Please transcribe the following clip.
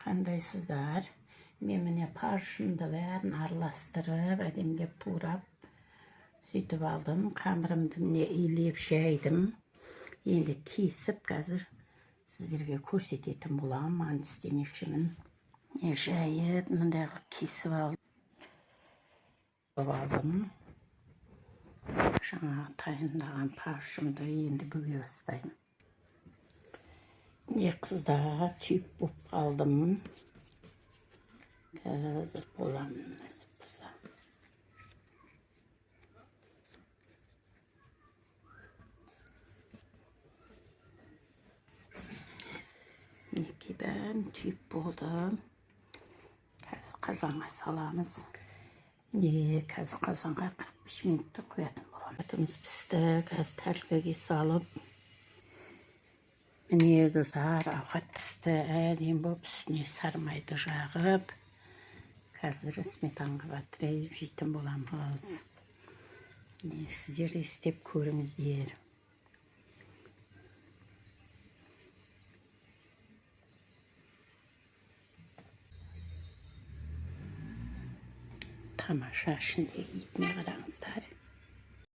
Kandaysızlar. Memine parşımda verin aralastırıp, edimlep tuğrap, sütüp aldım. Kamirımda ne iyileyip şeydim. Енді kesip қазір sizlerge көрсететін боламын. Мант істемекшімін. Жайып, мындай кесіп алдым. Жаңа тайындаған паршымды енді бүге бастаймын. Не қыздар түйіп болып қалдым. Қазір боламын насып болса. Мінекей бәрін түйіп болдым. Қазір қазанға саламыз. Қазір қазанға 45 минутты қоятын боламын. Етіміз пісті. Қазір тәлкіге салып. Міне достар, ауқат пісті. Әдем болып үстіне сармайды жағып. Қазір сметанға батырайып жейтін боламыз. Сіздер де істеп көріңіздер. Тамаша ішіндегі етіне қараңыздар.